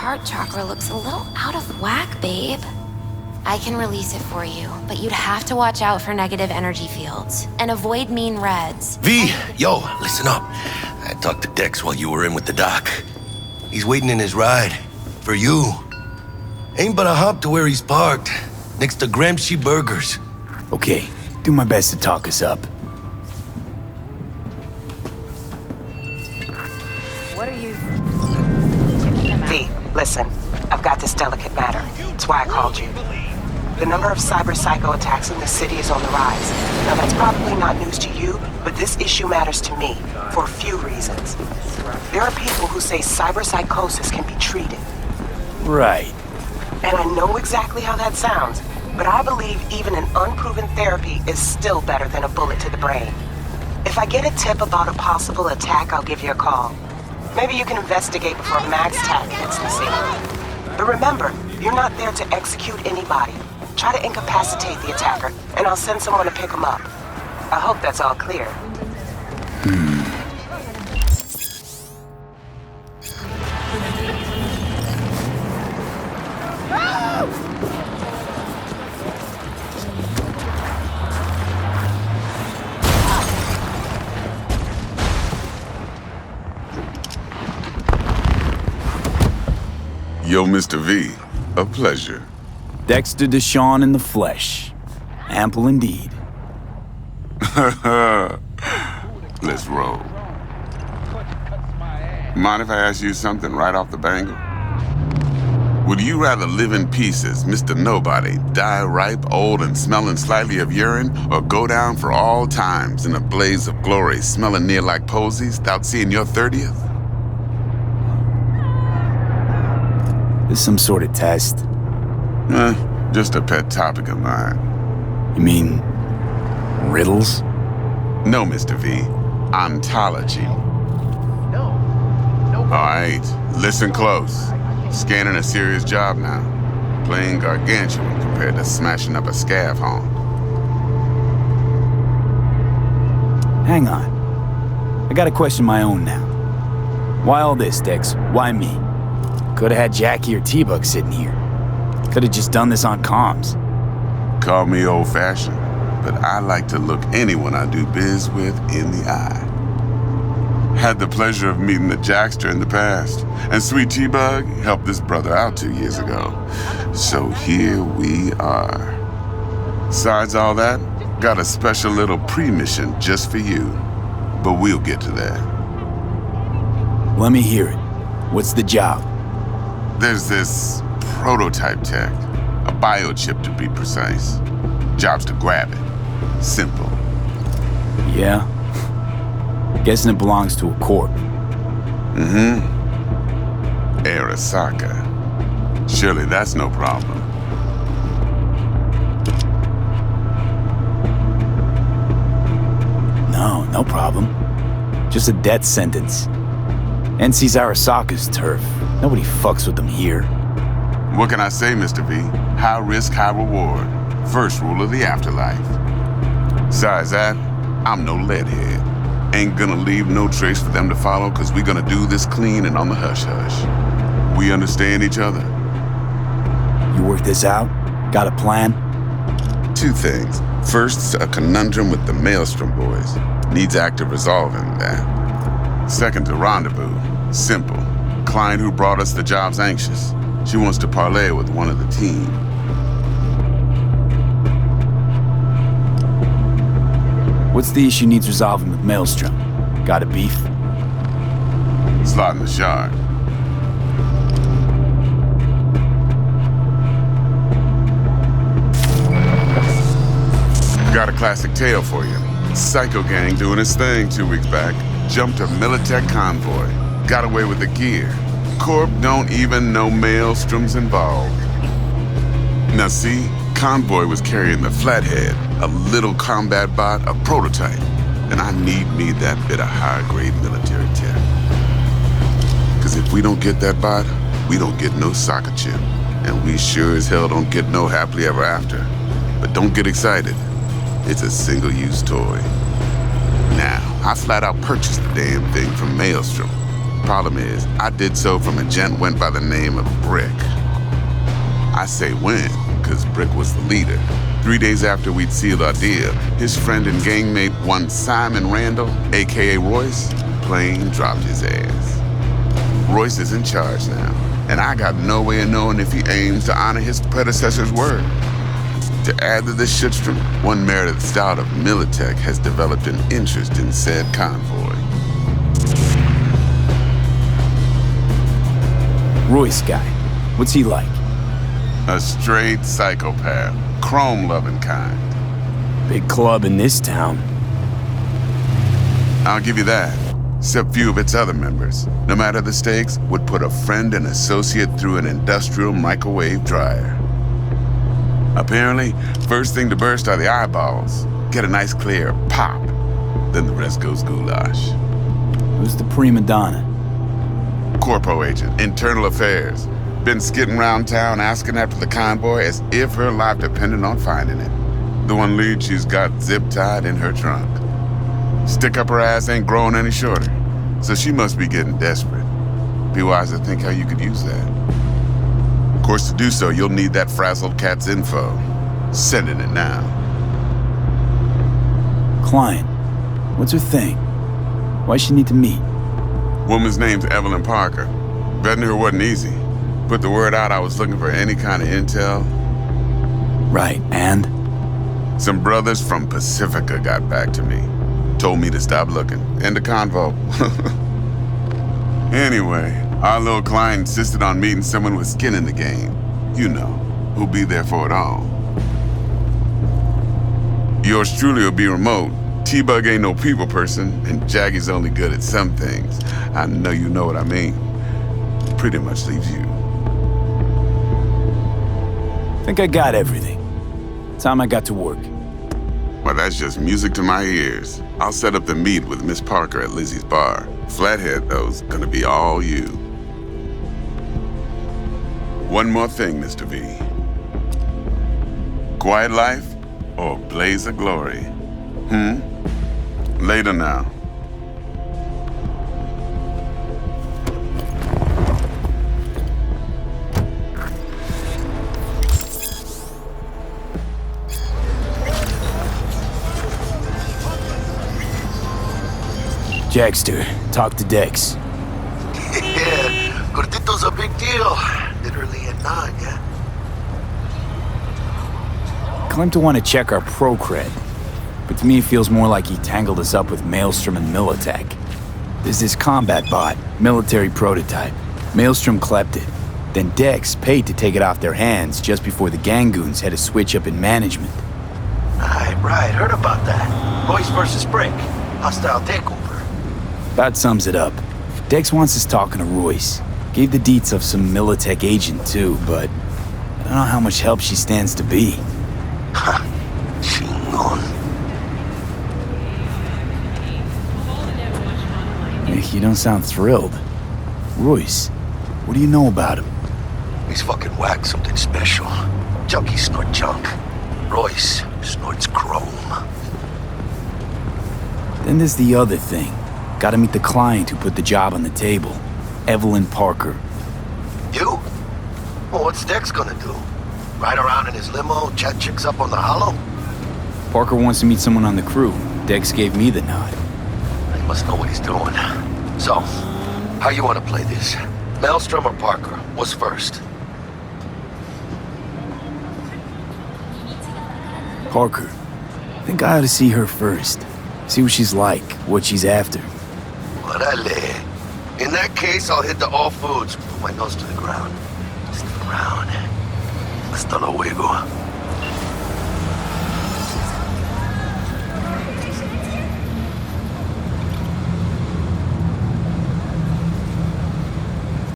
heart chakra looks a little out of whack, babe. I can release it for you, but you'd have to watch out for negative energy fields and avoid mean reds. V, yo, listen up. I talked to Dex while you were in with the doc. He's waiting in his ride. For you. Ain't but a hop to where he's parked. Next to Gramsci Burgers. Okay, do my best to talk us up. What are you... V, listen. I've got this delicate matter. That's why I called you. The number of cyber psycho attacks in the city is on the rise. Now that's probably not news to you, but this issue matters to me for a few reasons. There are people who say cyber psychosis can be treated. Right. And I know exactly how that sounds, but I believe even an unproven therapy is still better than a bullet to the brain. If I get a tip about a possible attack, I'll give you a call. Maybe you can investigate before Max Tack hits the scene. But remember, you're not there to execute anybody. Try to incapacitate the attacker, and I'll send someone to pick him up. I hope that's all clear. Yo, Mr. V, a pleasure. Dexter Deshawn in the flesh. Ample indeed. Let's roll. Mind if I ask you something right off the bangle? Would you rather live in pieces, Mr. Nobody, die ripe, old, and smelling slightly of urine, or go down for all times in a blaze of glory, smelling near like posies, without seeing your 30th? This some sort of test? Just a pet topic of mine. You mean... riddles? No, Mr. V. Ontology. All right, listen close. Scanning a serious job now. Playing gargantuan compared to smashing up a scav home. Hang on. I gotta question my own now. Why all this, Dex? Why me? Could've had Jackie or T-Bug sitting here. Could've just done this on comms. Call me old-fashioned, but I like to look anyone I do biz with in the eye. Had the pleasure of meeting the Jackster in the past, and sweet T-Bug helped this brother out 2 years ago. So here we are. Besides all that, got a special little pre-mission just for you. But we'll get to that. Let me hear it. What's the job? There's this prototype tech, a biochip to be precise. Job's to grab it. Simple. Yeah? Guessing it belongs to a corp. Mm-hmm. Arasaka. Surely that's no problem. No problem. Just a death sentence. NC's Arasaka's turf. Nobody fucks with them here. What can I say, Mr. V? High risk, high reward. First rule of the afterlife. Besides that, I'm no leadhead. Ain't gonna leave no trace for them to follow, cause we gonna do this clean and on the hush-hush. We understand each other? You work this out? Got a plan? 2 things. First, a conundrum with the Maelstrom boys. Needs active resolving, that. Second, a rendezvous. Simple. Client who brought us the job's anxious. She wants to parlay with one of the team. What's the issue needs resolving with Maelstrom? Got a beef? Slot in the shard. Got a classic tale for you. Psycho gang doing its thing 2 weeks back. Jumped a Militech convoy. Got away with the gear. Corp don't even know Maelstrom's involved. Now see, convoy was carrying the Flathead, a little combat bot, a prototype. And I need me that bit of high-grade military tech. Cause if we don't get that bot, we don't get no soccer chip. And we sure as hell don't get no happily ever after. But don't get excited. It's a single-use toy. Now, I flat out purchased the damn thing from Maelstrom. Problem is, I did so from a gent went by the name of Brick. I say when, because Brick was the leader. 3 days after we'd sealed our deal, his friend and gangmate, one Simon Randall, aka Royce, plain dropped his ass. Royce is in charge now, and I got no way of knowing if he aims to honor his predecessor's word. To add to this shitstorm, one merited stout of Militech has developed an interest in said convoy. Royce guy. What's he like? A straight psychopath, chrome-loving kind. Big club in this town. I'll give you that. Except few of its other members, no matter the stakes, would put a friend and associate through an industrial microwave dryer. Apparently, first thing to burst are the eyeballs. Get a nice clear pop. Then the rest goes goulash. Who's the prima donna? Corpo agent, internal affairs. Been skidding around town asking after the convoy as if her life depended on finding it. The one lead she's got zip-tied in her trunk. Stick up her ass ain't growing any shorter, so she must be getting desperate. Be wise to think how you could use that. Of course, to do so, you'll need that frazzled cat's info. Sending it now. Client. What's her thing? Why she need to meet? Woman's name's Evelyn Parker. Vetting her wasn't easy. Put the word out I was looking for any kind of intel. Right, and? Some brothers from Pacifica got back to me. Told me to stop looking. End of convo. Anyway, our little client insisted on meeting someone with skin in the game. You know, who'll be there for it all. Yours truly will be remote. T-Bug ain't no people person, and Jaggie's only good at some things. I know you know what I mean. Pretty much leaves you. Think I got everything. Time I got to work. Well, that's just music to my ears. I'll set up the meet with Miss Parker at Lizzie's bar. Flathead, though's gonna be all you. One more thing, Mr. V. Quiet life or blaze of glory? Later now. Jackster, talk to Dex. Yeah, Gordito's a big deal. Literally at 9, yeah? Claimed to want to check our pro cred, but to me it feels more like he tangled us up with Maelstrom and Militech. There's this combat bot, military prototype. Maelstrom clept it. Then Dex paid to take it off their hands just before the Gangoons had a switch up in management. Right, heard about that. Royce versus Brick. Hostile takeover. That sums it up. Dex wants us talking to Royce. Gave the deets of some Militech agent too, but I don't know how much help she stands to be. Ha, chingon. You don't sound thrilled. Royce, what do you know about him? He's fucking whack, something special. Junkies snort junk. Royce snorts chrome. Then there's the other thing. Gotta meet the client who put the job on the table. Evelyn Parker. You? Well, what's Dex gonna do? Ride around in his limo, chat chicks up on the hollow? Parker wants to meet someone on the crew. Dex gave me the nod. He must know what he's doing. So, how you wanna play this? Maelstrom or Parker? What's first? Parker. I think I ought to see her first. See what she's like, what she's after. Orale. In that case, I'll hit the all foods. Put my nose to the ground. Stick around. Hasta luego.